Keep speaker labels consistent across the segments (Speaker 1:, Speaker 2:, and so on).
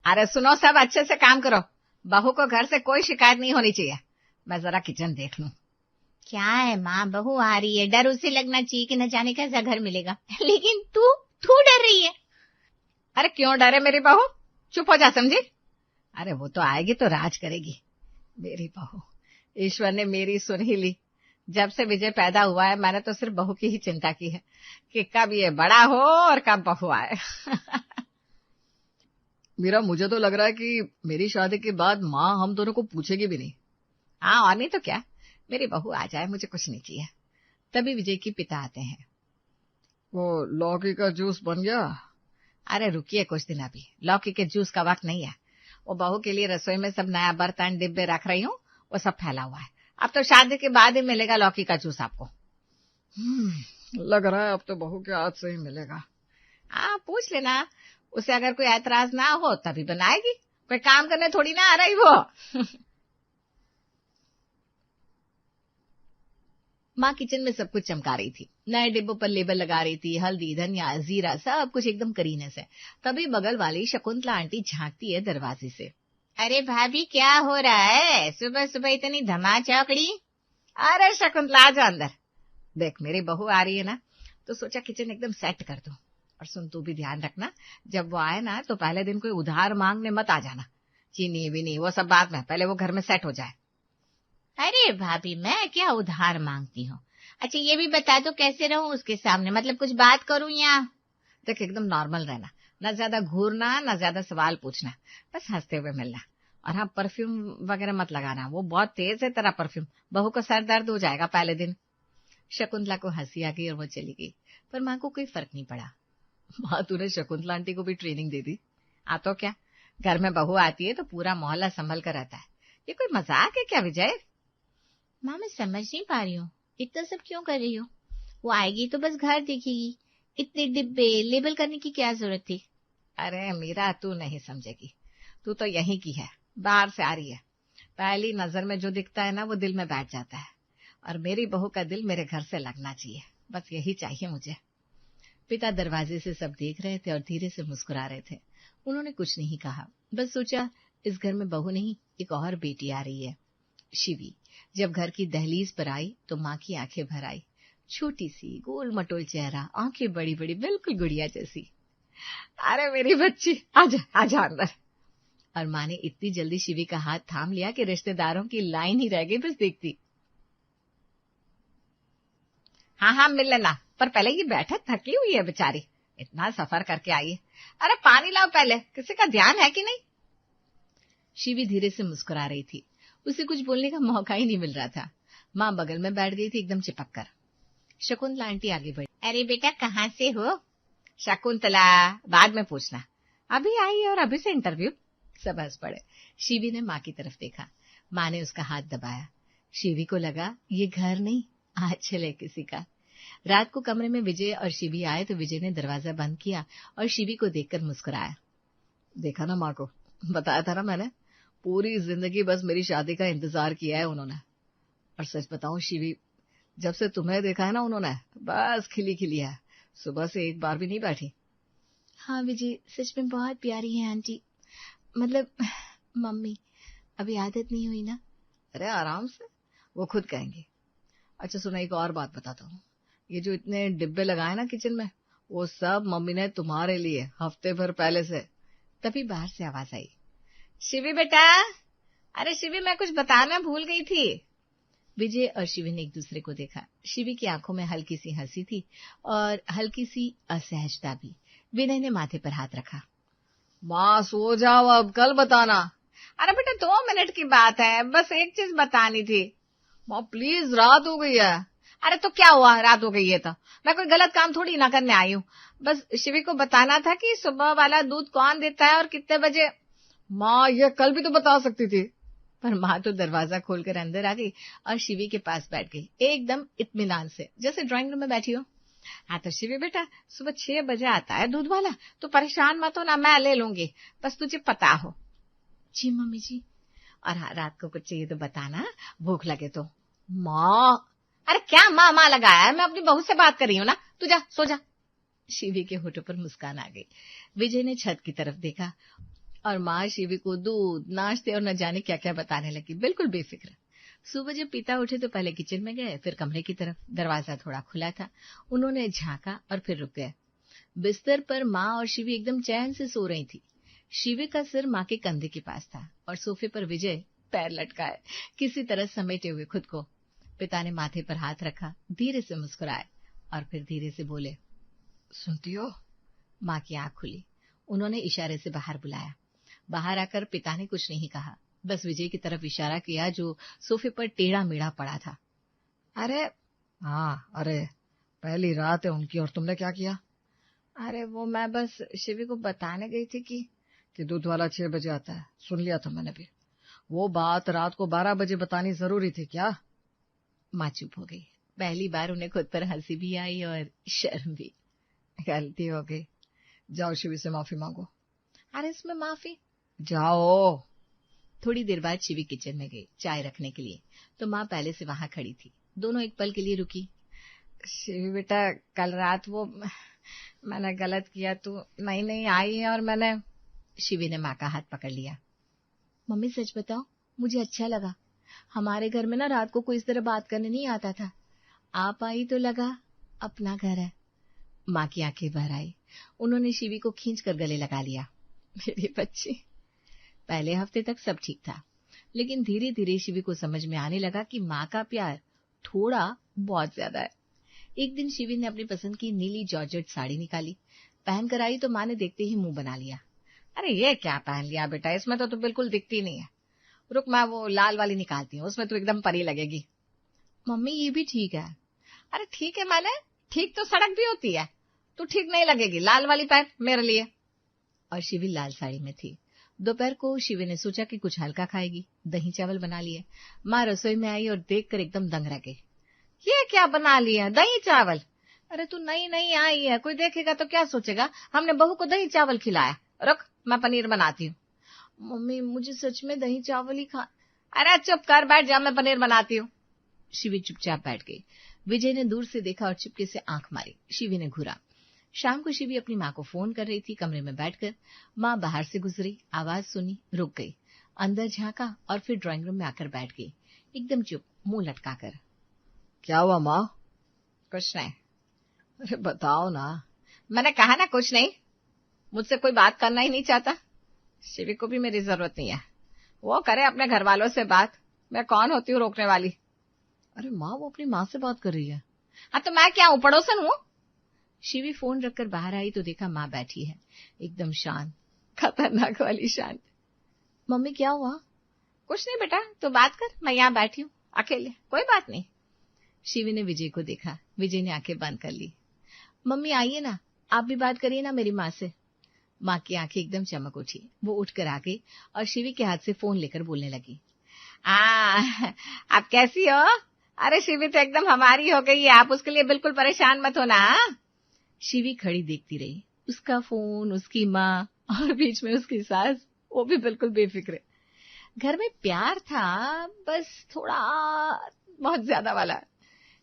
Speaker 1: अरे सुनो, सब अच्छे से काम करो। बहू को घर से कोई शिकायत नहीं होनी चाहिए। मैं जरा किचन देख लूं।
Speaker 2: क्या है माँ, बहू आ रही है, डर उसे लगना चाहिए कि न जाने कैसा घर मिलेगा। लेकिन तू डर रही है।
Speaker 1: अरे क्यों डरे मेरी बहू, चुप हो जा समझी। अरे वो तो आएगी तो राज करेगी मेरी बहू। ईश्वर ने मेरी सुन ही ली। जब से विजय पैदा हुआ है मैंने तो सिर्फ बहू की ही चिंता की है कि कब ये बड़ा हो और कब बहू आए।
Speaker 3: मीरा, मुझे तो लग रहा है कि मेरी शादी के बाद माँ हम दोनों को पूछेगी भी नहीं।
Speaker 1: हाँ और नहीं तो क्या, मेरी बहू आ जाए, मुझे कुछ नहीं चाहिए। तभी विजय के पिता आते हैं।
Speaker 3: वो लौकी का जूस बन गया?
Speaker 1: अरे रुकिए कुछ दिन, अभी लौकी के जूस का वक्त नहीं है। वो बहू के लिए रसोई में सब नया बर्तन डिब्बे रख रही हूँ, वो सब फैला हुआ है। अब तो शादी के बाद ही मिलेगा लौकी का जूस आपको।
Speaker 3: लग रहा है अब तो बहू के हाथ से ही मिलेगा।
Speaker 1: हाँ पूछ लेना उसे, अगर कोई ऐतराज ना हो तभी बनाएगी, कोई काम करने थोड़ी ना आ रही वो। माँ किचन में सब कुछ चमका रही थी, नए डिब्बों पर लेबल लगा रही थी, हल्दी धनिया जीरा सब कुछ एकदम करीने से। तभी बगल वाली शकुंतला आंटी झांकती है दरवाजे से।
Speaker 2: अरे भाभी क्या हो रहा है, सुबह सुबह इतनी धमा चौकड़ी।
Speaker 1: अरे शकुंतला आ जा अंदर। देख मेरी बहू आ रही है ना, तो सोचा किचन एकदम सेट कर दूं। और सुन तू भी ध्यान रखना, जब वो आए ना तो पहले दिन कोई उधार मांगने मत आ जाना। चीनी बीनी वो सब बाद में, पहले वो घर में सेट हो जाए।
Speaker 2: अरे भाभी मैं क्या उधार मांगती हूँ। अच्छा ये भी बता दो कैसे रहूं उसके सामने, मतलब कुछ बात करूं या?
Speaker 1: देख एकदम नॉर्मल रहना, न ज्यादा घूरना न ज्यादा सवाल पूछना, बस हंसते हुए मिलना। और हाँ परफ्यूम वगैरह मत लगाना, वो बहुत तेज है तेरा परफ्यूम, बहू को सर दर्द हो जाएगा पहले दिन। शकुंतला को हंसी आ गई और वो चली गई, पर माँ को कोई फर्क नहीं पड़ा।
Speaker 3: माँ तूने शकुंतला आंटी को भी ट्रेनिंग दे दी।
Speaker 1: तो क्या, घर में बहू आती है तो पूरा मोहल्ला संभल कर रहता है। ये कोई मजाक है क्या विजय?
Speaker 2: माँ मैं समझ नहीं पा रही हूँ, इतना सब क्यों कर रही हो? वो आएगी तो बस घर देखेगी, इतने डिब्बे लेबल करने की क्या जरूरत थी?
Speaker 1: अरे मीरा तू नहीं समझेगी, तू तो यहीं की है, बाहर से आ रही है। पहली नजर में जो दिखता है ना वो दिल में बैठ जाता है, और मेरी बहू का दिल मेरे घर से लगना चाहिए, बस यही चाहिए मुझे। पिता दरवाजे से सब देख रहे थे और धीरे से मुस्कुरा रहे थे। उन्होंने कुछ नहीं कहा, बस सोचा इस घर में बहू नहीं एक और बेटी आ रही है। शिवी जब घर की दहलीज पर आई तो माँ की आंखें भर आई। छोटी सी गोल मटोल चेहरा, आंखें बड़ी बड़ी, बिल्कुल गुड़िया जैसी। अरे मेरी बच्ची आजा आजा अंदर। और माँ ने इतनी जल्दी शिवी का हाथ थाम लिया कि रिश्तेदारों की लाइन ही रह गई बस देखती। हाँ मिल लेना, पर पहले ये बैठे, थकी हुई है बेचारी, इतना सफर करके आई है। अरे पानी लाओ पहले, किसी का ध्यान है कि नहीं? शिवी धीरे से मुस्कुरा रही थी, उसे कुछ बोलने का मौका ही नहीं मिल रहा था। माँ बगल में बैठ गई थी एकदम चिपक कर। शकुंतला आंटी आगे बढ़ी।
Speaker 2: अरे बेटा कहाँ से हो?
Speaker 1: शकुंतला बाद में पूछना, अभी आई है और अभी से इंटरव्यू। सब हंस पड़े। शिवी ने माँ की तरफ देखा, माँ ने उसका हाथ दबाया। शिवी को लगा ये घर नहीं आज चले किसी का। रात को कमरे में विजय और शिवी आए तो विजय ने दरवाजा बंद किया और शिवी को देखकर मुस्कुराया।
Speaker 3: देखा ना माँ को, बताया था ना मैंने, पूरी जिंदगी बस मेरी शादी का इंतजार किया है उन्होंने। और सच बताऊं शिवी, जब से तुम्हें देखा है ना उन्होंने, बस खिली खिली है, सुबह से एक बार भी नहीं बैठी।
Speaker 2: हाँ विजय सच में बहुत प्यारी है आंटी, मतलब मम्मी, अभी आदत नहीं हुई ना।
Speaker 3: अरे आराम से, वो खुद कहेंगी। अच्छा सुना, एक और बात बताता हूँ, ये जो इतने डिब्बे लगाए ना किचन में, वो सब मम्मी ने तुम्हारे लिए हफ्ते भर पहले से।
Speaker 1: तभी बाहर से आवाज आई, शिवी बेटा। अरे शिवी मैं कुछ बताना भूल गई थी। विजय और शिवी ने एक दूसरे को देखा। शिवी की आंखों में हल्की सी हंसी थी और हल्की सी असहजता भी। विनय ने माथे पर हाथ रखा।
Speaker 3: माँ सो जाओ अब, कल बताना।
Speaker 1: अरे बेटा 2 मिनट की बात है, बस एक चीज बतानी थी।
Speaker 3: माँ प्लीज, रात हो गई है।
Speaker 1: अरे तो क्या हुआ, रात हो गई है तो मैं कोई गलत काम थोड़ी ना करने आई हूँ। बस शिवी को बताना था कि सुबह वाला दूध कौन देता है और कितने बजे।
Speaker 3: माँ ये कल भी तो बता सकती थी।
Speaker 1: पर माँ तो दरवाजा खोलकर अंदर आ गई और शिवी के पास बैठ गई, एकदम इत्मीनान से, जैसे ड्राइंग रूम में बैठी हो। हाँ तो शिवी बेटा, सुबह 6 बजे आता है दूध वाला, तो परेशान मत हो ना, मैं ले लूंगी, बस तुझे पता हो।
Speaker 2: जी मम्मी जी।
Speaker 1: और हाँ रात को कुछ चाहिए तो बताना, भूख लगे तो। माँ, अरे क्या माँ माँ लगाया है, मैं अपनी बहू से बात कर रही हूँ ना, तू जा सो जा। शिवी के होठों पर मुस्कान आ गई। विजय ने छत की तरफ देखा
Speaker 3: और माँ शिवी को दूध, नाश्ते और न जाने क्या क्या बताने लगी, बिल्कुल बेफिक्र। सुबह जब पिता उठे तो पहले किचन में गए, फिर कमरे की तरफ। दरवाजा थोड़ा खुला था, उन्होंने झांका और फिर रुक गए। बिस्तर पर माँ और शिवी एकदम चैन से सो रही थी। शिवी का सिर माँ के कंधे के पास था और सोफे पर विजय पैर लटकाए, किसी तरह समेटे हुए खुद को। पिता ने माथे पर हाथ रखा, धीरे से मुस्कुराए और फिर धीरे से बोले, सुनती हो? माँ की आंख खुली। उन्होंने इशारे से बाहर बुलाया। बाहर आकर पिता ने कुछ नहीं कहा, बस विजय की तरफ इशारा किया जो सोफे पर टेढ़ा मेढ़ा पड़ा था। अरे हाँ, अरे पहली रात है उनकी और तुमने क्या किया? अरे वो मैं बस शिवी को बताने गई थी कि दूध वाला 6 बजे आता है। सुन लिया था मैंने भी। वो बात रात को 12 बजे बतानी जरूरी थी क्या? माँ चुप हो गई। पहली बार उन्हें खुद पर हंसी भी आई और शर्म भी। गलती हो गई, जाओ शिवी से माफी मांगो। अरे इसमें माफी? जाओ। थोड़ी देर बाद शिवी किचन में गई चाय रखने के लिए, तो माँ पहले से वहां खड़ी थी। दोनों एक पल के लिए रुकी। शिवी बेटा, कल रात वो मैंने गलत किया, तू नहीं आई है और मैंने। शिवी ने माँ का हाथ पकड़ लिया। मम्मी सच बताओ, मुझे अच्छा लगा। हमारे घर में ना रात को कोई इस तरह बात करने नहीं आता था। आप आई तो लगा अपना घर है। माँ की आंखें भर आई। उन्होंने शिवी को खींचकर गले लगा लिया। मेरी बच्ची। पहले हफ्ते तक सब ठीक था, लेकिन धीरे धीरे शिवी को समझ में आने लगा कि माँ का प्यार थोड़ा बहुत ज्यादा है। एक दिन शिवी ने अपनी पसंद की नीली जॉर्जेट साड़ी निकाली, पहनकर आई तो माँ ने देखते ही मुंह बना लिया। अरे ये क्या पहन लिया बेटा, इसमें तो बिल्कुल दिखती नहीं है। रुक, मैं वो लाल वाली निकालती हूँ, उसमें तो एकदम परी लगेगी। मम्मी ये भी ठीक है। अरे ठीक है, मैंने ठीक तो सड़क भी होती है, तू ठीक नहीं लगेगी, लाल वाली पहन मेरे लिए। और शिवी लाल साड़ी में थी। दोपहर को शिवी ने सोचा कि कुछ हल्का खाएगी, दही चावल बना लिए। माँ रसोई में आई और देखकर एकदम दंग रह गई। ये क्या बना लिया, दही चावल? अरे तू नहीं आई है, कोई देखेगा तो क्या सोचेगा, हमने बहू को दही चावल खिलाया। रुक, मैं पनीर बनाती हूँ। मम्मी मुझे सच में दही चावल ही खा। अरे चुप कर, बैठ जा, मैं पनीर बनाती हूँ। शिवी चुपचाप बैठ गई। विजय ने दूर से देखा और चुपके से आंख मारी। शिवी ने घूरा। शाम को शिवी अपनी माँ को फोन कर रही थी कमरे में बैठकर। माँ बाहर से गुजरी, आवाज सुनी, रुक गई, अंदर झांका और फिर ड्राइंग रूम में आकर बैठ गई, एकदम चुप, मुंह लटकाकर। क्या हुआ माँ? कुछ नहीं। अरे बताओ ना। मैंने कहा ना कुछ नहीं, मुझसे कोई बात करना ही नहीं चाहता। शिवी को भी मेरी जरूरत नहीं है, वो करे अपने घर वालों से बात, मैं कौन होती हूँ रोकने वाली। अरे माँ, वो अपनी माँ से बात कर रही है। हाँ तो मैं क्या हूँ, पड़ोसन हूँ? शिवी फोन रखकर बाहर आई तो देखा माँ बैठी है, एकदम शांत, खतरनाक वाली शांत। मम्मी क्या हुआ? कुछ नहीं बेटा, तो बात कर, मैं यहाँ बैठी हूँ अकेले, कोई बात नहीं। शिवी ने विजय को देखा। विजय ने आंखें बंद कर ली। मम्मी आइए ना, आप भी बात करिए ना मेरी माँ से। माँ की आंखें एकदम चमक उठी। वो उठकर आ गई और शिवी के हाथ से फोन लेकर बोलने लगी। आप कैसी हो? अरे शिवी तो एकदम हमारी हो गई है, आप उसके लिए बिल्कुल परेशान मत होना। शिवी खड़ी देखती रही, उसका फोन, उसकी माँ और बीच में उसकी सास, वो भी बिल्कुल बेफिक्र। घर में प्यार था, बस थोड़ा बहुत ज्यादा वाला।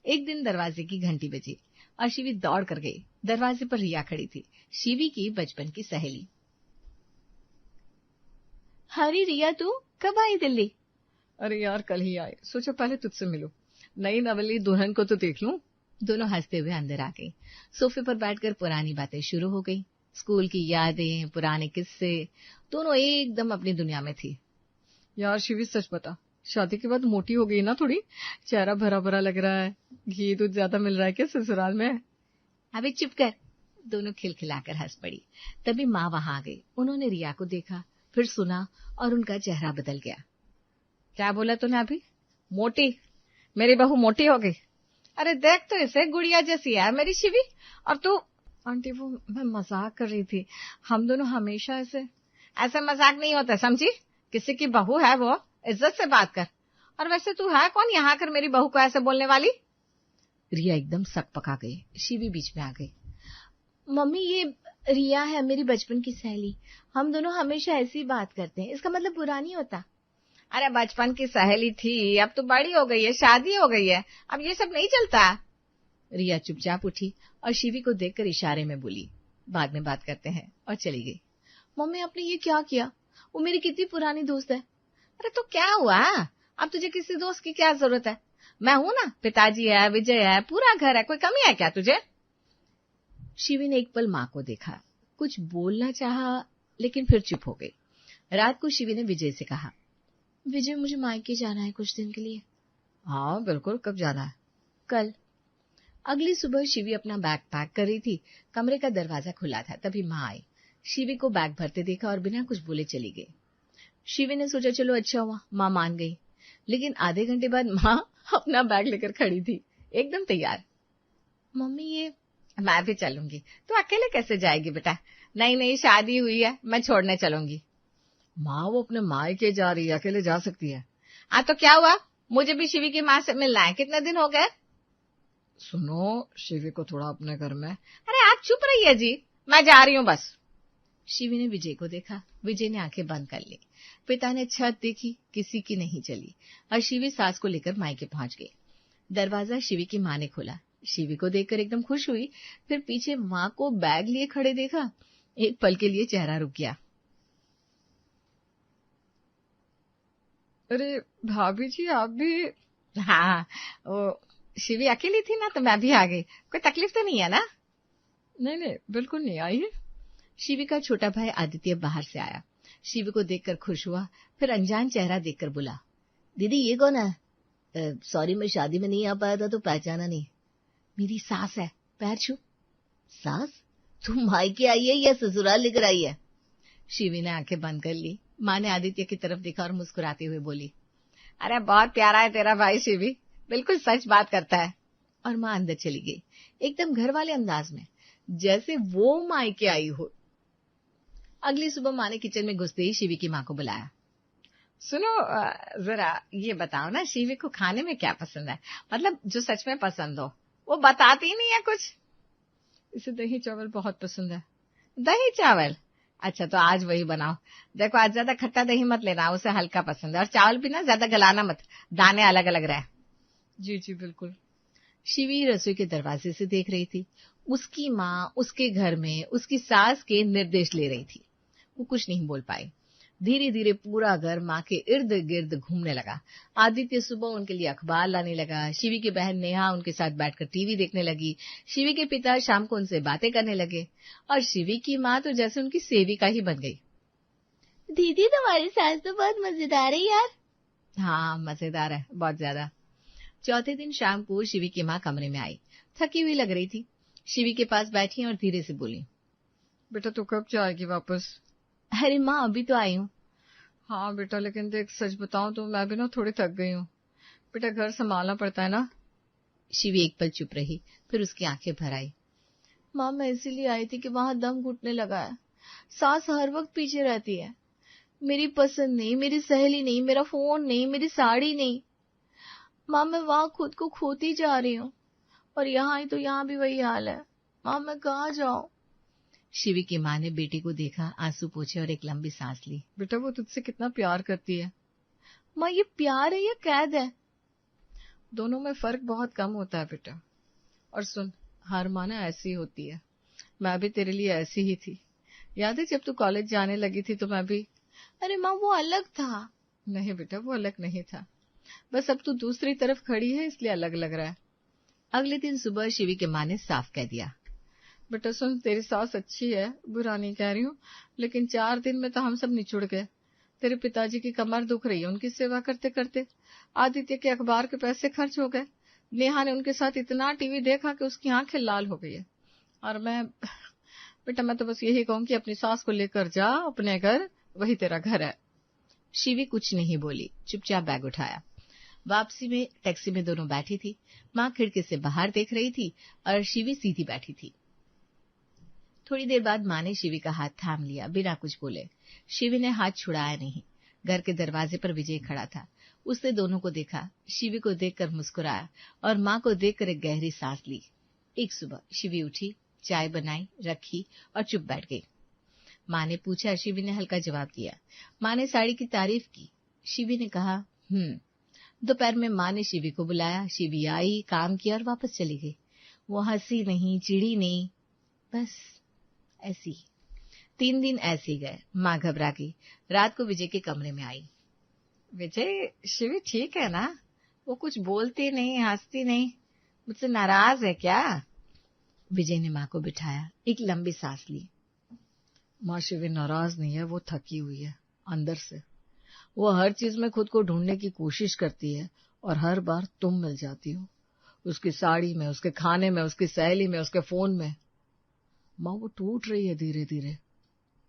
Speaker 3: एक दिन दरवाजे की घंटी बजी और शिवी दौड़ कर गई। दरवाजे पर रिया खड़ी थी, शिवी की बचपन की सहेली। हरी रिया, तू कब आई दिल्ली? अरे यार कल ही आए, सोचा पहले तुझसे मिलूं, नई नवेली दुल्हन को तो देख लूं। दोनों हंसते हुए अंदर आ गई। सोफे पर बैठकर पुरानी बातें शुरू हो गई। स्कूल की यादें, पुराने किस्से, दोनों एकदम अपनी दुनिया में थी। यार शिवी सच बता, शादी के बाद मोटी हो गई ना थोड़ी, चेहरा भरा भरा लग रहा है, घी दूध ज्यादा मिल रहा है क्या ससुराल में? अबे चुप कर। दोनों खिलखिलाकर हंस पड़ी। तभी माँ वहां आ गई। उन्होंने रिया को देखा, फिर सुना और उनका चेहरा बदल गया। क्या बोला तूने अभी? मोटी? मेरी बहू मोटी हो गई? अरे देख तो इसे, गुड़िया जैसी है मेरी शिवी, और तू? आंटी वो मैं मजाक कर रही थी, हम दोनों हमेशा ऐसे मजाक नहीं होता, समझी? किसी की बहू है वो, इज्जत से बात कर। और वैसे तू है कौन यहाँ आकर मेरी बहू को ऐसे बोलने वाली? रिया एकदम सक पका गई। शिवी बीच में आ गई। मम्मी ये रिया है मेरी बचपन की सहेली, हम दोनों हमेशा ऐसी बात करते हैं, इसका मतलब बुरा नहीं होता। अरे बचपन की सहेली थी, अब तो बड़ी हो गई है, शादी हो गई है, अब ये सब नहीं चलता। रिया चुपचाप उठी और शिवी को देखकर इशारे में बोली, बाद में बात करते हैं, और चली गई। मम्मी आपने ये क्या किया?
Speaker 2: वो मेरी कितनी पुरानी दोस्त है।
Speaker 1: अरे तो क्या हुआ, अब तुझे किसी दोस्त की क्या जरूरत है? मैं हूं ना, पिताजी है, विजय है, पूरा घर है, कोई कमी है क्या तुझे?
Speaker 2: शिवी ने एक पल माँ को देखा, कुछ बोलना चाहा लेकिन फिर चुप हो गई। रात को शिवी ने विजय से कहा, विजय मुझे मायके जाना है कुछ दिन के लिए।
Speaker 3: हाँ बिल्कुल, कब जाना है?
Speaker 2: कल। अगली सुबह शिवी अपना बैग पैक कर रही थी, कमरे का दरवाजा खुला था, तभी माँ आई। शिवी को बैग भरते देखा और बिना कुछ बोले चली गई। शिवी ने सोचा चलो अच्छा हुआ, माँ मान गई। लेकिन आधे घंटे बाद माँ अपना बैग लेकर खड़ी थी, एकदम तैयार।
Speaker 1: मम्मी ये मैं भी चलूंगी। तो अकेले कैसे जाएगी बेटा? नई नई शादी हुई है, मैं छोड़ने चलूंगी।
Speaker 3: माँ वो अपने मायके जा रही है, अकेले जा सकती है।
Speaker 1: तो क्या हुआ, मुझे भी शिवी की माँ से मिलना है, कितने दिन हो गए।
Speaker 3: सुनो, शिवी को थोड़ा अपने घर में।
Speaker 1: अरे आप चुप रहिए जी, मैं जा रही हूँ बस।
Speaker 2: शिवी ने विजय को देखा, विजय ने आंखें बंद कर ली। पिता ने छत देखी, किसी की नहीं चली और शिवी सास को लेकर मायके पहुंच गई। दरवाजा शिवी की माँ ने खोला। शिवी को देखकर एकदम खुश हुई, फिर पीछे माँ को बैग लिए खड़े देखा। एक पल के लिए चेहरा रुक गया।
Speaker 3: अरे भाभी जी आप भी?
Speaker 1: हाँ, वो शिवी अकेली थी ना तो मैं भी आ गई। कोई तकलीफ तो नहीं है ना?
Speaker 3: नहीं नहीं बिल्कुल नहीं आई है।
Speaker 2: शिवी का छोटा भाई आदित्य बाहर से आया, शिवी को देखकर खुश हुआ, फिर अनजान चेहरा देखकर बोला, दीदी ये कौन है? सॉरी मैं शादी में नहीं आ पाया था तो पहचाना नहीं। मेरी सास है, पैर छू। सास? तुम मायके आई है या ससुराल लेकर आई है? शिवी ने आंखें बंद कर ली। माँ ने आदित्य की तरफ देखा और मुस्कुराते हुए बोली,
Speaker 1: अरे बहुत प्यारा है तेरा भाई शिवी, बिल्कुल सच बात करता है।
Speaker 2: और माँ अंदर चली गई, एकदम घर वाले अंदाज में, जैसे वो मायके आई हो। अगली सुबह माँ ने किचन में घुसते ही शिवी की माँ को बुलाया।
Speaker 1: सुनो जरा ये बताओ ना, शिवी को खाने में क्या पसंद है, मतलब जो सच में पसंद हो। वो बताती नहीं है कुछ।
Speaker 3: इसे दही चावल बहुत पसंद है।
Speaker 1: दही चावल? अच्छा तो आज वही बनाओ। देखो आज ज्यादा खट्टा दही मत लेना, उसे हल्का पसंद है, और चावल भी ना ज्यादा गलाना मत, दाने अलग अलग रहे।
Speaker 3: जी जी बिल्कुल।
Speaker 2: शिवी रसोई के दरवाजे से देख रही थी। उसकी माँ उसके घर में उसकी सास के निर्देश ले रही थी। वो कुछ नहीं बोल पाई। धीरे धीरे पूरा घर माँ के इर्द गिर्द घूमने लगा। आदित्य सुबह उनके लिए अखबार लाने लगा। शिवी की बहन नेहा उनके साथ बैठकर टीवी देखने लगी। शिवी के पिता शाम को उनसे बातें करने लगे और शिवी की माँ तो जैसे उनकी सेविका ही बन गई। दीदी तुम्हारी सास तो बहुत मजेदार है यार। हाँ मजेदार है, बहुत ज्यादा। चौथे दिन शाम को शिवी की माँ कमरे में आई, थकी हुई लग रही थी। शिवी के पास बैठी और धीरे से बोली,
Speaker 3: बेटा तू कब जाएगी वापस?
Speaker 2: अरे माँ अभी तो आई हूँ।
Speaker 3: हाँ बेटा, लेकिन देख सच बताऊं तो मैं भी ना थोड़ी थक गई हूँ बेटा, घर संभालना पड़ता है ना।
Speaker 2: शिवी एक पल चुप रही, फिर उसकी आंखें भर आई। माँ मैं इसीलिए आई थी कि वहां दम घुटने लगा है। सास हर वक्त पीछे रहती है। मेरी पसंद नहीं, मेरी सहेली नहीं, मेरा फोन नहीं, मेरी साड़ी नहीं। माँ मैं वहां खुद को खोती जा रही हूँ, और यहाँ आई तो यहाँ भी वही हाल है। माँ मैं कहाँ जाऊं? शिवी की माँ ने बेटी को देखा, आंसू पोंछे और एक लंबी सांस ली।
Speaker 3: बेटा वो तुझसे कितना प्यार करती है।
Speaker 2: माँ ये प्यार है या कैद है?
Speaker 3: दोनों में फर्क बहुत कम होता है बेटा। और सुन, हर माँ ना ऐसी होती है। मैं भी तेरे लिए ऐसी ही थी। याद है जब तू कॉलेज जाने लगी थी तो मैं भी।
Speaker 2: अरे माँ वो अलग था।
Speaker 3: नहीं बेटा वो अलग नहीं था, बस अब तू दूसरी तरफ खड़ी है इसलिए अलग लग रहा है।
Speaker 2: अगले दिन सुबह शिवी की माँ ने साफ कह दिया,
Speaker 3: बेटा सुन, तेरी सास अच्छी है, बुरा नहीं कह रही हूँ, लेकिन 4 दिन में तो हम सब निचुड़ गए। तेरे पिताजी की कमर दुख रही है उनकी सेवा करते करते। आदित्य के अखबार के पैसे खर्च हो गए। नेहा ने उनके साथ इतना टीवी देखा कि उसकी आंखें लाल हो गई है। और बेटा मैं तो बस यही कहूँ कि अपनी सास को लेकर जा अपने घर, वही तेरा घर है।
Speaker 2: शिवी कुछ नहीं बोली, चुपचाप बैग उठाया। वापसी में टैक्सी में दोनों बैठी थी। माँ खिड़की से बाहर देख रही थी और शिवी सीधी बैठी थी। थोड़ी देर बाद माँ ने शिवी का हाथ थाम लिया, बिना कुछ बोले। शिवी ने हाथ छुड़ाया नहीं। घर के दरवाजे पर विजय खड़ा था। उसने दोनों को देखा, शिवी को देखकर मुस्कुराया और माँ को देखकर एक गहरी सांस ली। एक सुबह शिवी उठी, चाय बनाई, रखी और चुप बैठ गई। माँ ने पूछा, शिवी ने हल्का जवाब दिया। माँ ने साड़ी की तारीफ की। शिवी ने कहा दोपहर में माँ ने शिवी को बुलाया। शिवी आई, काम किया और वापस चली गई। वो हंसी नहीं, चिढ़ी नहीं, बस ऐसी। 3 दिन ऐसे ही गए। माँ घबरा गई। रात को विजय के कमरे में आई।
Speaker 1: विजय, शिवी ठीक है ना? वो कुछ बोलती नहीं, हंसती नहीं, मुझसे नाराज है क्या?
Speaker 2: विजय ने माँ को बिठाया, एक लंबी सांस ली।
Speaker 3: माँ, शिवी नाराज नहीं है, वो थकी हुई है अंदर से। वो हर चीज में खुद को ढूंढने की कोशिश करती है और हर बार तुम मिल जाती हो, उसकी साड़ी में, उसके खाने में, उसकी सहेली में, उसके फोन में। माँ, वो टूट रही है धीरे धीरे।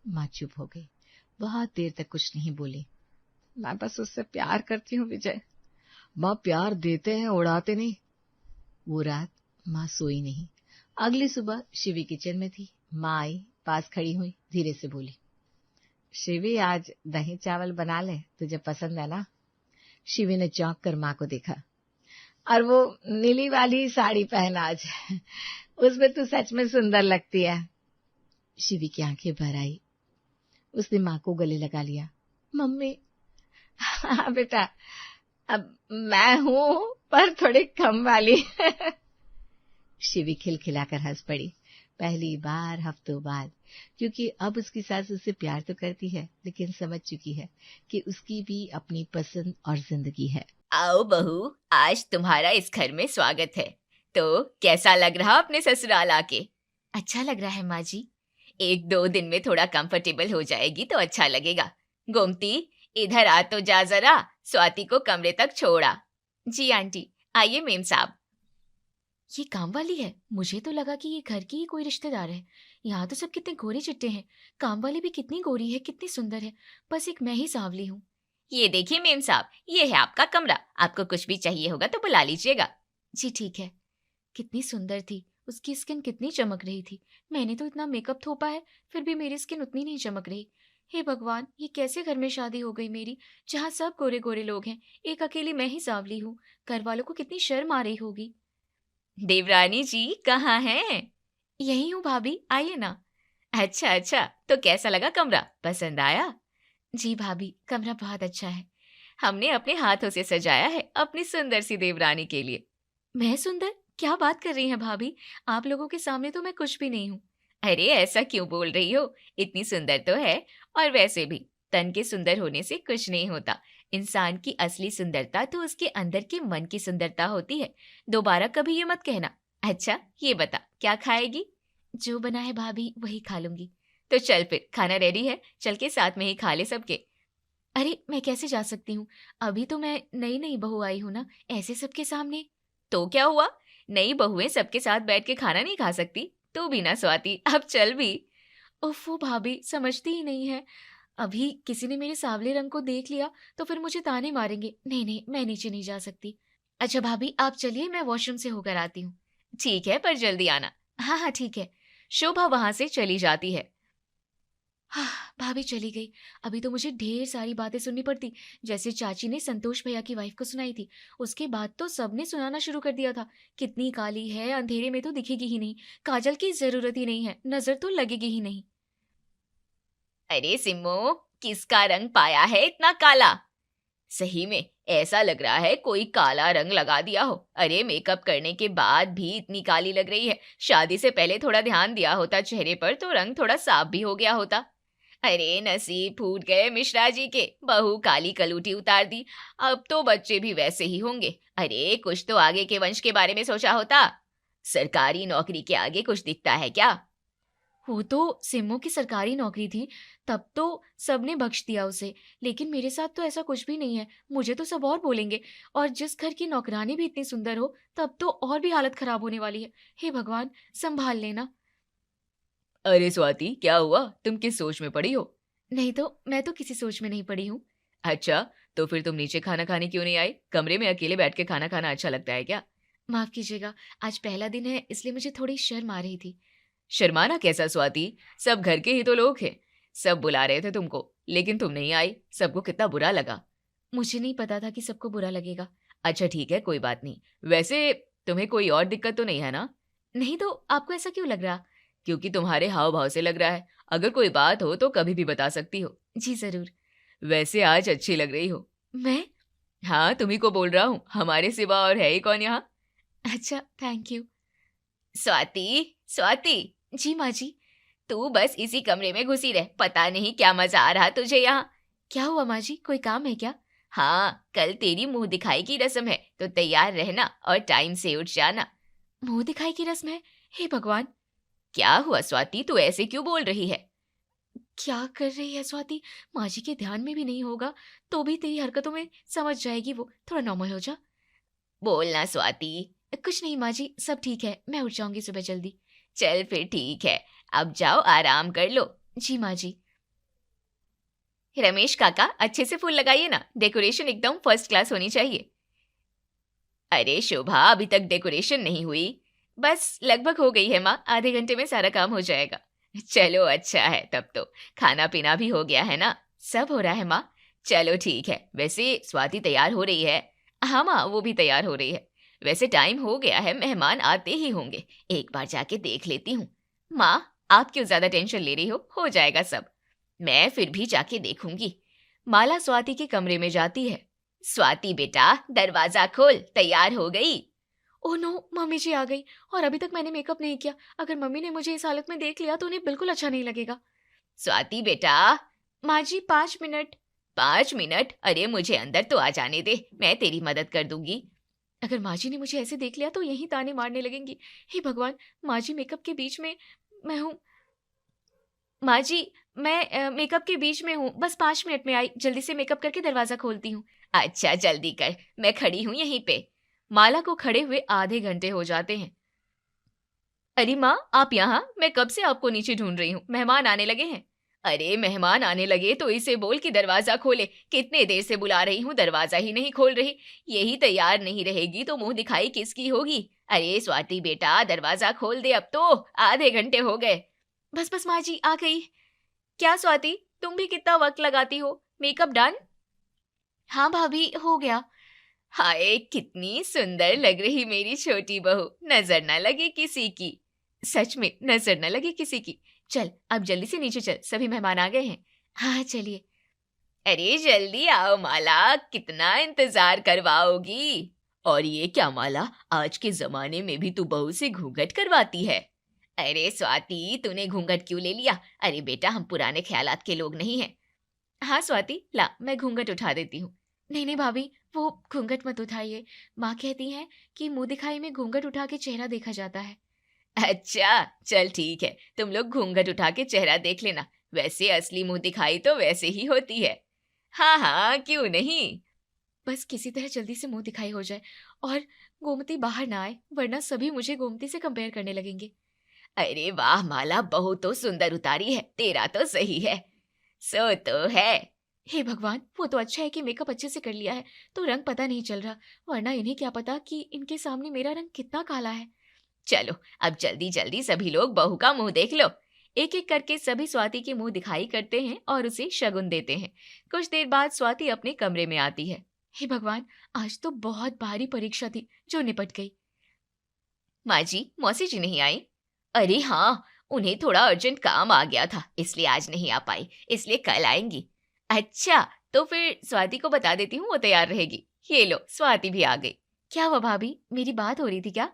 Speaker 2: माँ चुप हो गई। बहुत देर तक कुछ नहीं बोली।
Speaker 1: मैं बस उससे प्यार करती हूँ विजय।
Speaker 3: माँ, प्यार देते हैं, उड़ाते नहीं।
Speaker 2: वो रात माँ सोई नहीं। अगली सुबह शिवी किचन में थी। माँ आई, पास खड़ी हुई, धीरे से बोली,
Speaker 1: शिवी आज दही चावल बना ले, तुझे पसंद है ना?
Speaker 2: शिवी ने चौंक कर माँ को देखा।
Speaker 1: और वो नीली वाली साड़ी पहन आज, उसमें तू सच में सुंदर लगती है।
Speaker 2: शिवी की आंखें भर आई। उसने माँ को गले लगा लिया।
Speaker 1: मम्मी, हाँ बेटा, अब मैं हूँ पर थोड़ी कम वाली।
Speaker 2: शिवी खिलखिलाकर हंस पड़ी। पहली बार हफ्तों बाद, क्योंकि अब उसकी सास उससे प्यार तो करती है, लेकिन समझ चुकी है कि उसकी भी अपनी पसंद और जिंदगी है।
Speaker 4: आओ बहू, आज तुम्हारा इस घर में स्वागत है। तो कैसा लग रहा अपने ससुराल आके? अच्छा लग रहा है माँ जी। 1-2 दिन में थोड़ा कंफर्टेबल हो जाएगी तो अच्छा लगेगा। गोमती, इधर आ तो जा जरा, स्वाति को कमरे तक छोड़ा। जी आंटी। आइए मेम साहब। ये काम वाली है? मुझे तो लगा कि ये घर की ही कोई रिश्तेदार है। यहाँ तो सब कितने गोरे चिट्टे हैं। काम वाली भी कितनी गोरी है, कितनी सुंदर है। बस एक मैं ही सांवली हूँ। ये देखिए मेम साहब, ये है आपका कमरा। आपको कुछ भी चाहिए होगा तो बुला लीजिएगा। जी ठीक है। कितनी सुंदर थी, उसकी स्किन कितनी चमक रही थी। मैंने तो इतना मेकअप थोपा है, फिर भी मेरी स्किन उतनी नहीं चमक रही। हे भगवान, ये कैसे घर में शादी हो गई मेरी, जहाँ सब गोरे गोरे लोग हैं, एक अकेली मैं ही सांवली हूँ। घर वालों को कितनी शर्म आ रही होगी। देवरानी जी कहाँ हैं? यही हूँ भाभी, आइए ना। अच्छा अच्छा, तो कैसा लगा कमरा, पसंद आया? जी भाभी, कमरा बहुत अच्छा है। हमने अपने हाथों से सजाया है अपनी सुंदर सी देवरानी के लिए। मैं सुंदर? क्या बात कर रही हैं भाभी, आप लोगों के सामने तो मैं कुछ भी नहीं हूँ। अरे ऐसा क्यों बोल रही हो, इतनी सुंदर तो है। और वैसे भी तन के सुंदर होने से कुछ नहीं होता। इंसान की असली सुंदरता तो उसके अंदर के मन की सुंदरता होती है। दोबारा कभी ये मत कहना। अच्छा ये बता, क्या खाएगी? जो बना है भाभी वही खा लूंगी। तो चल फिर, खाना रेडी है, चल के साथ में ही खा ले सबके। अरे मैं कैसे जा सकती हूँ, अभी तो मैं नई नई बहू आई हूँ ना, ऐसे सबके सामने। तो क्या हुआ, नई बहुएं सबके साथ बैठ के खाना नहीं खा सकती? तू भी ना स्वाति, अब चल भी। उफ़ भाभी, समझती ही नहीं है। अभी किसी ने मेरे सांवले रंग को देख लिया तो फिर मुझे ताने मारेंगे। नहीं नहीं, मैं नीचे नहीं जा सकती। अच्छा भाभी आप चलिए, मैं वॉशरूम से होकर आती हूँ। ठीक है, पर जल्दी आना। हाँ हाँ ठीक है। शोभा वहां से चली जाती है। हाँ, भाभी चली गई। अभी तो मुझे ढेर सारी बातें सुननी पड़ती, जैसे चाची ने संतोष भैया की वाइफ को सुनाई थी। उसके बाद तो सबने सुनाना शुरू कर दिया था, कितनी काली है, अंधेरे में तो दिखेगी ही नहीं, काजल की जरूरत ही नहीं है, नजर तो लगेगी ही नहीं। अरे सिम्मो, किसका रंग पाया है इतना काला? सही में ऐसा लग रहा है कोई काला रंग लगा दिया हो। अरे मेकअप करने के बाद भी इतनी काली लग रही है। शादी से पहले थोड़ा ध्यान दिया होता चेहरे पर तो रंग थोड़ा साफ भी हो गया होता। अरे नसीब फूट गए मिश्रा जी के, बहू काली कलूटी उतार दी। अब तो बच्चे भी वैसे ही होंगे। अरे कुछ तो आगे के वंश के बारे में सोचा होता। सरकारी नौकरी के आगे कुछ दिखता है क्या? वो तो सिम्मो की सरकारी नौकरी थी, तब तो सबने बख्श दिया उसे, लेकिन मेरे साथ तो ऐसा कुछ भी नहीं है। मुझे तो सब और बोलेंगे, और जिस घर की नौकरानी भी इतनी सुंदर हो तब तो और भी हालत खराब होने वाली है। हे भगवान, संभाल लेना। अरे स्वाति, क्या हुआ, तुम किस सोच में पड़ी हो? नहीं तो, मैं तो किसी सोच में नहीं पड़ी हूँ। अच्छा, तो फिर तुम नीचे खाना खाने क्यों नहीं आई? कमरे में अकेले बैठ के खाना खाना अच्छा लगता है क्या? माफ कीजिएगा, आज पहला दिन है इसलिए मुझे थोड़ी शर्म आ रही थी। शर्माना कैसा स्वाति, सब घर के ही तो लोग हैं। सब बुला रहे थे तुमको, लेकिन तुम नहीं आई, सबको कितना बुरा लगा। मुझे नहीं पता था कि सबको बुरा लगेगा। अच्छा ठीक है, कोई बात नहीं। वैसे तुम्हें कोई और दिक्कत तो नहीं है ना? नहीं तो, आपको ऐसा क्यों लग रहा? क्योंकि तुम्हारे हाव भाव से लग रहा है। अगर कोई बात हो तो कभी भी बता सकती हो। जी जरूर। वैसे आज अच्छी लग रही हो। मैं? हाँ, तुम्ही को बोल रहा हूँ, हमारे सिवा और है ही कौन यहाँ। अच्छा, थैंक यू। स्वाति, स्वाति। जी माँ जी। तू बस इसी कमरे में घुसी रह, पता नहीं क्या मजा आ रहा तुझे यहाँ।
Speaker 2: क्या हुआ माँ जी, कोई काम है क्या?
Speaker 4: हाँ, कल तेरी मुंह दिखाई की रस्म है, तो तैयार रहना और टाइम से उठ जाना।
Speaker 2: मुंह दिखाई की रस्म है? हे भगवान!
Speaker 4: क्या हुआ स्वाति, तू ऐसे क्यों बोल रही है?
Speaker 2: क्या कर रही है स्वाति? माँ जी के ध्यान में भी नहीं होगा तो भी तेरी हरकतों में समझ जाएगी वो। थोड़ा नॉर्मल हो जा।
Speaker 4: बोलना स्वाति।
Speaker 2: कुछ नहीं माँ जी, सब ठीक है, मैं उठ जाऊंगी सुबह जल्दी।
Speaker 4: चल फिर ठीक है, अब जाओ आराम कर लो।
Speaker 2: जी माँ जी।
Speaker 4: रमेश काका, अच्छे से फूल लगाइए ना, डेकोरेशन एकदम फर्स्ट क्लास होनी चाहिए। अरे शोभा, अभी तक डेकोरेशन नहीं हुई। बस लगभग हो गई है माँ, आधे घंटे में सारा काम हो जाएगा। चलो अच्छा है, तब तो खाना पीना भी हो गया है ना?
Speaker 2: सब हो रहा है माँ।
Speaker 4: चलो ठीक है। वैसे स्वाति तैयार हो रही है? हाँ माँ, वो भी तैयार हो रही है। वैसे टाइम हो गया है, मेहमान आते ही होंगे, एक बार जाके देख लेती हूँ। माँ, आप क्यों ज्यादा टेंशन ले रही हो जाएगा सब। मैं फिर भी जाके देखूंगी। माला स्वाति के कमरे में जाती है। स्वाति बेटा, दरवाजा खोल, तैयार हो गई?
Speaker 2: ओह नो, मम्मी जी आ गई और अभी तक मैंने मेकअप नहीं किया। अगर मम्मी ने मुझे इस हालत में देख लिया तो उन्हें बिल्कुल अच्छा नहीं लगेगा।
Speaker 4: स्वाति बेटा।
Speaker 2: माँ जी 5 मिनट।
Speaker 4: 5 मिनट? अरे मुझे अंदर तो आ जाने दे, मैं तेरी मदद कर दूंगी।
Speaker 2: अगर माँ जी ने मुझे ऐसे देख लिया तो यही ताने मारने लगेंगी। हे भगवान, माँ जी मेकअप के बीच में मैं हूँ। माँ जी, मैं मेकअप के बीच में हूँ, बस 5 मिनट में आई, जल्दी से मेकअप करके दरवाजा खोलती हूँ।
Speaker 4: अच्छा जल्दी कर, मैं खड़ी हूँ यहीं पे। माला को खड़े हुए आधे घंटे हो जाते हैं। अरे माँ, आप यहाँ? मैं कब से आपको नीचे ढूंढ रही हूँ, मेहमान आने लगे हैं। अरे मेहमान आने लगे तो इसे बोल कि दरवाजा खोले, कितने देर से बुला रही हूँ, दरवाजा ही नहीं खोल रही। यही तैयार नहीं रहेगी तो मुंह दिखाई किसकी होगी। अरे स्वाति बेटा, दरवाजा खोल दे, अब तो आधे घंटे हो गए।
Speaker 2: बस बस माँ जी, आ गई। क्या स्वाति, तुम भी कितना वक्त लगाती हो? Makeup done? हाँ भाभी, हो गया।
Speaker 4: हाय, कितनी सुंदर लग रही मेरी छोटी बहू, नजर न लगे किसी की। सच में नजर न लगे किसी की।
Speaker 2: चल अब जल्दी से नीचे चल, सभी मेहमान आ गए हैं। हाँ चलिए।
Speaker 4: अरे जल्दी आओ माला, कितना इंतजार करवाओगी। और ये क्या माला, आज के जमाने में भी तू बहू से घूंघट करवाती है? अरे स्वाति, तूने घूंघट क्यों ले लिया? अरे बेटा, हम पुराने ख्यालात के लोग नहीं हैं।
Speaker 2: हाँ स्वाति, ला मैं घूंघट उठा देती हूँ। नहीं नहीं भाभी, वो घूंघट मत उठाइए। माँ कहती हैं कि मुंह दिखाई में घूंघट उठा के चेहरा देखा जाता है।
Speaker 4: अच्छा चल ठीक है, तुम लोग घूंघट उठा के चेहरा देख लेना, वैसे असली मुंह दिखाई तो वैसे ही होती है। हाँ हाँ, क्यों नहीं।
Speaker 2: बस किसी तरह जल्दी से मुंह दिखाई हो जाए और गोमती बाहर ना आए, वरना सभी मुझे गोमती से कंपेयर करने लगेंगे।
Speaker 4: अरे वाह माला, बहू तो सुंदर उतारी है, तेरा तो सही है। सो तो है।
Speaker 2: हे भगवान, वो तो अच्छा है कि मेकअप अच्छे से कर लिया है तो रंग पता नहीं चल रहा, वरना इन्हें क्या पता कि इनके सामने मेरा रंग कितना काला है।
Speaker 4: चलो अब जल्दी जल्दी सभी लोग बहू का मुंह देख लो। एक एक करके सभी स्वाति के मुंह दिखाई करते हैं और उसे शगुन देते हैं। कुछ देर बाद स्वाति अपने कमरे में आती है।
Speaker 2: हे भगवान, आज तो बहुत भारी परीक्षा थी जो निपट गई।
Speaker 4: माँ जी, मौसी जी नहीं आई? अरे हाँ, उन्हें थोड़ा अर्जेंट काम आ गया था, इसलिए आज नहीं आ पाई, इसलिए कल आएंगी। अच्छा, तो फिर स्वाति को बता देती हूँ, वो तैयार रहेगी। ये लो, स्वाति भी आ गई।
Speaker 2: क्या हुआ भाभी, मेरी बात हो रही थी क्या?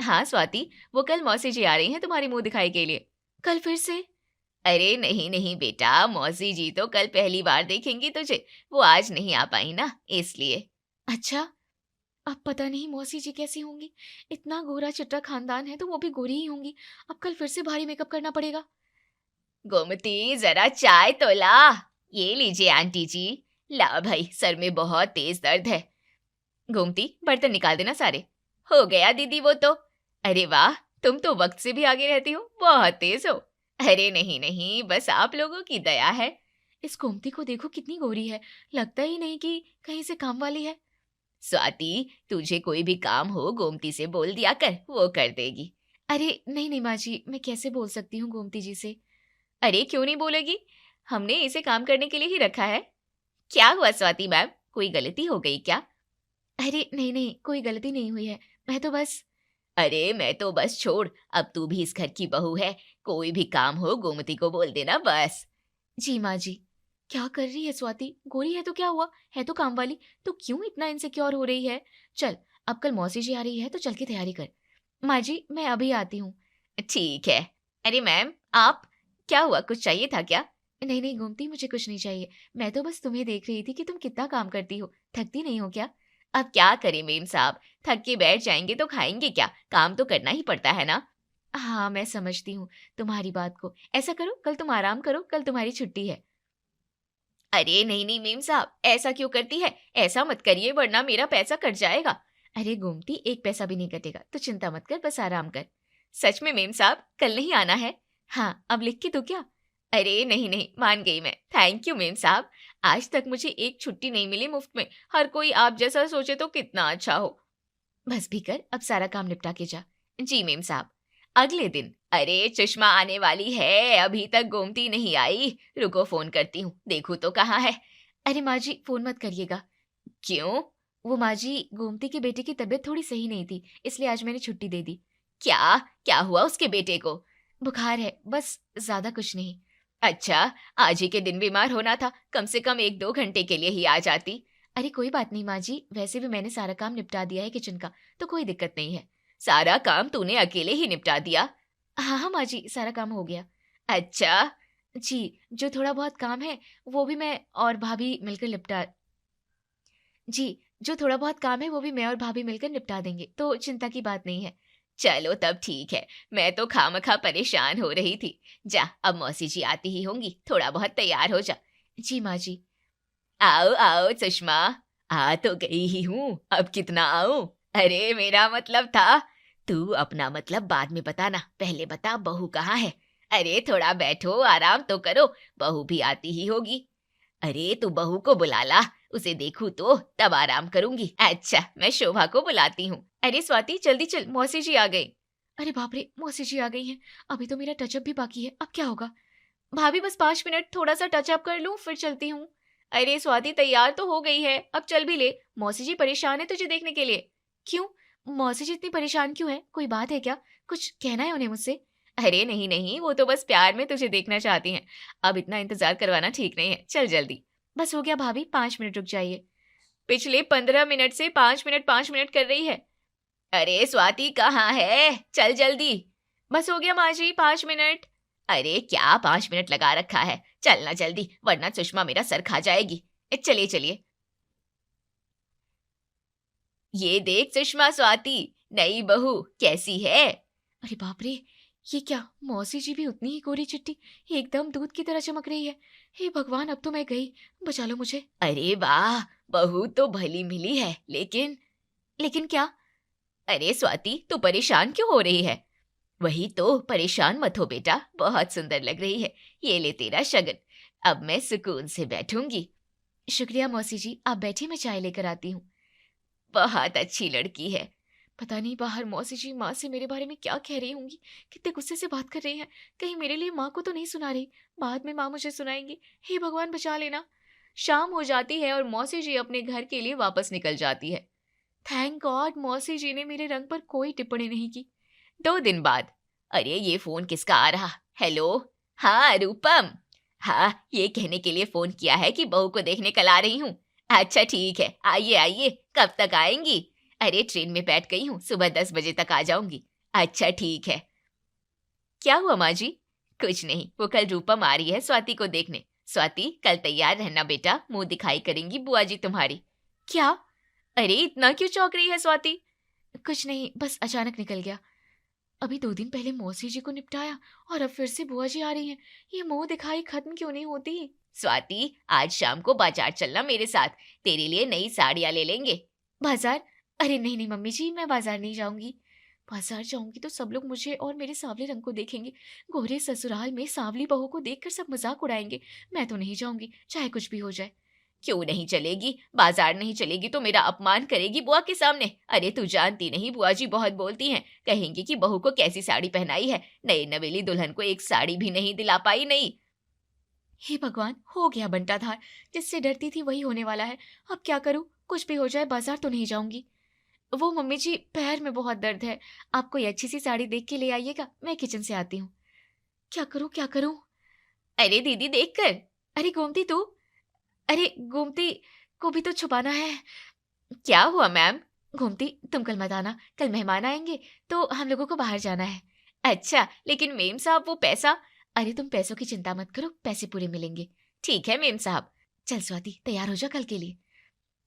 Speaker 4: हाँ स्वाति, वो कल मौसी जी आ रही हैं तुम्हारी मुंह दिखाई के लिए।
Speaker 2: कल फिर से?
Speaker 4: अरे नहीं नहीं बेटा, मौसी जी तो कल पहली बार देखेंगी तुझे, वो आज नहीं आ पाई ना, इसलिए।
Speaker 2: अच्छा, अब पता नहीं मौसी जी कैसी होंगी। इतना गोरा चिट्टा खानदान है तो वो भी गोरी ही होंगी। अब कल फिर से भारी मेकअप करना पड़ेगा।
Speaker 4: गोमती, जरा चाय तो ला। ये लीजिए आंटी जी। ला भाई, सर में बहुत तेज दर्द है। गोमती, बर्तन निकाल देना सारे। हो गया दीदी वो तो। अरे वाह, तुम तो वक्त से भी आगे रहती हो, बहुत तेज हो। अरे नहीं नहीं, बस आप लोगों की दया है।
Speaker 2: इस गोमती को देखो कितनी गोरी है, लगता ही नहीं कि कहीं से काम वाली है।
Speaker 4: स्वाति, तुझे कोई भी काम हो गोमती से बोल दिया कर, वो कर देगी।
Speaker 2: अरे नहीं नहीं माँ जी, मैं कैसे बोल सकती हूँ गोमती जी से।
Speaker 4: अरे क्यों नहीं बोलेगी, हमने इसे काम करने के लिए ही रखा है। क्या हुआ स्वाति मैम, कोई गलती हो गई क्या?
Speaker 2: अरे नहीं नहीं, कोई गलती नहीं हुई है, मैं तो बस।
Speaker 4: अरे मैं तो बस छोड़, अब तू भी इस घर की बहू है, कोई भी काम हो गोमती को बोल देना बस।
Speaker 2: जी माँ जी। क्या कर रही है स्वाति, गोरी है तो क्या हुआ, है तो काम वाली, तो क्यों इतना इनसिक्योर हो रही है। चल, अब कल मौसी जी आ रही है तो चल के तैयारी कर। माँ जी, मैं अभी आती हूँ।
Speaker 4: ठीक है। अरे मैम, आप क्या हुआ, कुछ चाहिए था क्या? नहीं नहीं गोमती, मुझे कुछ नहीं चाहिए, मैं तो बस तुम्हें देख रही थी कि तुम कितना काम करती हो, थकती नहीं हो क्या? अब क्या करें मेम साहब, थक के बैठ जाएंगे तो खाएंगे क्या, काम तो करना ही पड़ता है ना। हाँ मैं समझती हूँ तुम्हारी बात को, ऐसा करो कल तुम आराम करो, कल तुम्हारी छुट्टी है। अरे नहीं नहीं मेम साहब, ऐसा क्यों करती है, ऐसा मत करिए वरना मेरा पैसा कट जाएगा। अरे गोमती, एक पैसा भी नहीं कटेगा, तो चिंता मत कर, बस आराम कर। सच में मेम साहब, कल नहीं आना है? हाँ, अब लिख के दो क्या? अरे नहीं नहीं, मान गई मैं, थैंक यू मेम साहब। आज तक मुझे एक छुट्टी नहीं मिली मुफ्त में, हर कोई आप जैसा सोचे तो कितना अच्छा हो। बस भी कर, अब सारा काम निपटा के जा। जी मेम साहब। अगले दिन, अरे चश्मा आने वाली है, अभी तक गोमती नहीं आई, रुको फोन करती हूँ, देखूँ तो कहाँ है। अरे माँ जी, फोन मत करिएगा। क्यों? वो माँ जी, गोमती के बेटे की तबीयत थोड़ी सही नहीं थी, इसलिए आज मैंने छुट्टी दे दी। क्या क्या हुआ उसके बेटे को? बुखार है, बस ज्यादा कुछ नहीं। अच्छा, आज ही के दिन बीमार होना था, कम से कम 1-2 घंटे के लिए ही आ जाती। अरे कोई बात नहीं माँ जी, वैसे भी मैंने सारा काम निपटा दिया है किचन का, तो कोई दिक्कत नहीं है। सारा काम तूने अकेले ही निपटा दिया? हाँ हाँ माँ जी, सारा काम हो गया। अच्छा जी, जो थोड़ा बहुत काम है वो भी मैं और भाभी मिलकर निपटा देंगे, तो चिंता की बात नहीं है। चलो तब ठीक है, मैं तो खामखा परेशान हो रही थी। जा, अब मौसी जी आती ही होंगी, थोड़ा बहुत तैयार हो जा। जी माँ जी। आओ आओ सुषमा, आ तो गई ही हूँ, अब कितना आऊं? अरे मेरा मतलब था, तू अपना मतलब बाद में बताना, पहले बता बहू कहाँ है? अरे थोड़ा बैठो, आराम तो करो, बहू भी आती ही होगी। अरे तू बहू को बुला ला, उसे देखूं तो तब आराम करूंगी। अच्छा, मैं शोभा को बुलाती हूँ। अरे स्वाति जल्दी चल, मौसी जी आ गई। अरे बाप रे, मौसी जी आ गई हैं, अभी तो मेरा टचअप भी बाकी है, अब क्या होगा? भाभी बस 5 मिनट थोड़ा सा टचअप कर लूं, फिर चलती हूँ। अरे स्वाति तैयार तो हो गई है, अब चल भी ले, मौसी जी परेशान है तुझे देखने के लिए। क्यों? मौसी जी इतनी परेशान क्यों है, कोई बात है क्या, कुछ कहना है उन्हें मुझसे? अरे नहीं नहीं, वो तो बस प्यार में तुझे देखना चाहती हैं, अब इतना इंतजार करवाना ठीक नहीं है, चल जल्दी। बस हो गया भाभी, 5 मिनट रुक जाइए। पिछले 15 मिनट से 5 मिनट कर रही है। अरे स्वाति कहाँ है, चल जल्दी। बस हो गया माँ जी, 5 मिनट। अरे क्या 5 मिनट लगा रखा है, चलना जल्दी वरना सुषमा मेरा सर खा जाएगी। चलिए चलिए। ये देख सुषमा, स्वाति नई बहू कैसी है? अरे बाप रे, ये क्या, मौसी जी भी उतनी ही गोरी चिट्टी, एकदम दूध की तरह चमक रही है। हे भगवान, अब तो मैं गई, बचा लो मुझे। अरे वाह, बहू तो भली मिली है, लेकिन क्या? अरे स्वाति, तू परेशान क्यों हो रही है? वही तो, परेशान मत हो बेटा, बहुत सुंदर लग रही है, ये ले तेरा शगन, अब मैं सुकून से बैठूंगी। शुक्रिया मौसी जी, आप बैठिए, मैं चाय लेकर आती हूँ। बहुत अच्छी लड़की है। पता नहीं बाहर मौसी जी माँ से मेरे बारे में क्या कह रही होंगी, कितने गुस्से से बात कर रही हैं, कहीं मेरे लिए माँ को तो नहीं सुना रही, बाद में माँ मुझे सुनाएंगी। हे भगवान बचा लेना। शाम हो जाती है और मौसी जी अपने घर के लिए वापस निकल जाती है। थैंक गॉड, मौसी जी ने मेरे रंग पर कोई टिप्पणी नहीं की। 2 दिन बाद, अरे ये फोन किसका आ रहा? हेलो, हाँ रूपम। हाँ, ये कहने के लिए फोन किया है कि बहू को देखने कल आ रही हूँ। अच्छा ठीक है, आइए आइए, कब तक आएंगी? अरे ट्रेन में बैठ गई हूँ, सुबह 10 बजे तक आ जाऊंगी। अच्छा ठीक है। क्या हुआ माँ जी? कुछ नहीं, वो कल रूपम आ रही है स्वाति को देखने। स्वाति कल तैयार रहना बेटा, मुंह दिखाई करेंगी बुआ जी तुम्हारी। क्या? अरे इतना क्यों चौंक रही है स्वाति? कुछ नहीं, बस अचानक निकल गया। अभी 2 दिन पहले मौसी जी को निपटाया और अब फिर से बुआ जी आ रही हैं, ये मुंह दिखाई खत्म क्यों नहीं होती? स्वाति, आज शाम को बाजार चलना मेरे साथ, तेरे लिए नई साड़ियां ले लेंगे। बाजार? अरे नहीं नहीं मम्मी जी, मैं बाजार नहीं जाऊंगी। बाजार जाऊंगी तो सब लोग मुझे और मेरे सांवले रंग को देखेंगे, गोरे ससुराल में सांवली बहू को देखकर सब मजाक उड़ाएंगे। मैं तो नहीं जाऊंगी, चाहे कुछ भी हो जाए। क्यों नहीं चलेगी? बाजार नहीं चलेगी तो मेरा अपमान करेगी बुआ के सामने। अरे तू जानती नहीं, बुआ जी बहुत बोलती हैं, कहेंगी कि बहू को कैसी साड़ी पहनाई है, नई नवेली दुल्हन को एक साड़ी भी नहीं दिला पाई। नहीं। हे भगवान, हो गया बंटाधार, जिससे डरती थी वही होने वाला है, अब क्या करूं? कुछ भी हो जाए, बाजार तो नहीं जाऊंगी। वो मम्मी जी, पैर में बहुत दर्द है, आप कोई अच्छी सी साड़ी देख के ले आइएगा, मैं किचन से आती हूँ। क्या करूं? अरे दीदी देख कर। अरे गोमती तू, अरे गोमती को भी तो छुपाना है। क्या हुआ मैम? गोमती तुम कल मत आना, कल मेहमान आएंगे तो हम लोगों को बाहर जाना है। अच्छा, लेकिन मेम साहब वो पैसा? अरे तुम पैसों की चिंता मत करो, पैसे पूरे मिलेंगे। ठीक है मेम साहब। चल स्वाति, तैयार हो जा कल के लिए।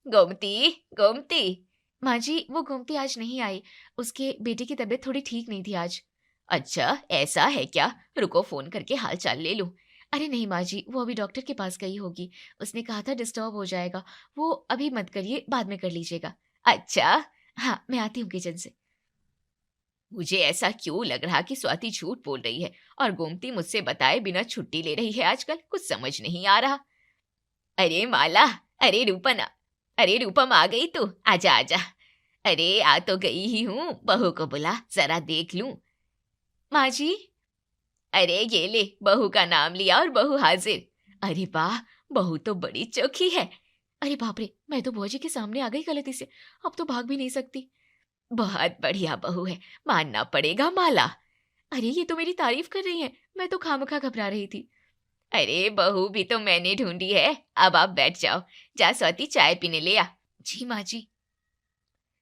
Speaker 4: गोमती, गोमती। माँ जी, वो गोमती आज नहीं आई, उसके बेटे की तबीयत थोड़ी ठीक नहीं थी आज। अच्छा, ऐसा है क्या? रुको फोन करके हाल चाल ले लूं। अरे नहीं माँ जी, वो अभी डॉक्टर के पास गई होगी, उसने कहा था डिस्टर्ब हो जाएगा। वो अभी मत करिए, बाद में कर लीजिएगा। अच्छा, हाँ मैं आती हूँ किचन से। मुझे ऐसा क्यों लग रहा कि स्वाति झूठ बोल रही है और गोमती मुझसे बताए बिना छुट्टी ले रही है आजकल, कुछ समझ नहीं आ रहा। अरे माला, अरे रूपना, अरे रूपम आ गई तू, आजा आजा। अरे आ तो गई ही हूँ, बहू को बुला जरा देख लूं। माँ जी। अरे ये ले, बहू का नाम लिया और बहू हाजिर। अरे वाह, बहू तो बड़ी चोखी है। अरे बाप रे, मैं तो बुआ जी के सामने आ गई गलती से, अब तो भाग भी नहीं सकती। बहुत बढ़िया बहू है, मानना पड़ेगा माला। अरे ये तो मेरी तारीफ कर रही है, मैं तो खामखा घबरा रही थी। अरे बहू भी तो मैंने ढूंढी है, अब आप बैठ जाओ। जा स्वाति, चाय पीने ले आ। जी माँ जी।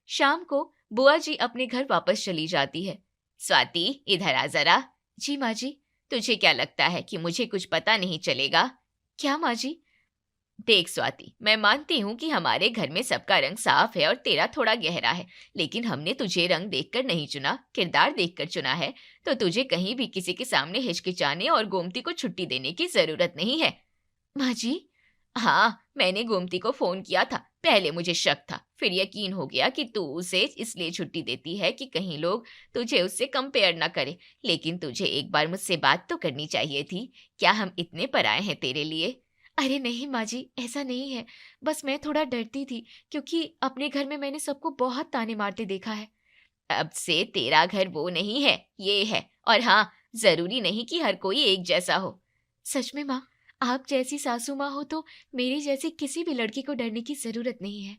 Speaker 4: शाम को बुआ जी अपने घर वापस चली जाती है। स्वाति इधर आ जरा। जी माँ जी। तुझे क्या लगता है कि मुझे कुछ पता नहीं चलेगा? क्या माँ जी? देख स्वाति, मैं मानती हूँ कि हमारे घर में सबका रंग साफ है और तेरा थोड़ा गहरा है, लेकिन हमने तुझे रंग देखकर नहीं चुना, किरदार देखकर चुना है। तो तुझे कहीं भी किसी के सामने हिचकिचाने और गोमती को छुट्टी देने की जरूरत नहीं है। माँ जी? हाँ, मैंने गोमती को फोन किया था। पहले मुझे शक था, फिर यकीन हो गया कि तू उसे इसलिए छुट्टी देती है कि कहीं लोग तुझे उससे कंपेयर न करे। लेकिन तुझे एक बार मुझसे बात तो करनी चाहिए थी। क्या हम इतने पराए हैं तेरे लिए? अरे नहीं माँ जी, ऐसा नहीं है, बस मैं थोड़ा डरती थी क्योंकि अपने घर में मैंने सबको बहुत ताने मारते देखा है। अब से तेरा घर वो नहीं है, ये है। और हाँ, जरूरी नहीं कि हर कोई एक जैसा हो। सच में माँ, आप जैसी सासू माँ हो तो मेरी जैसी किसी भी लड़की को डरने की जरूरत नहीं है।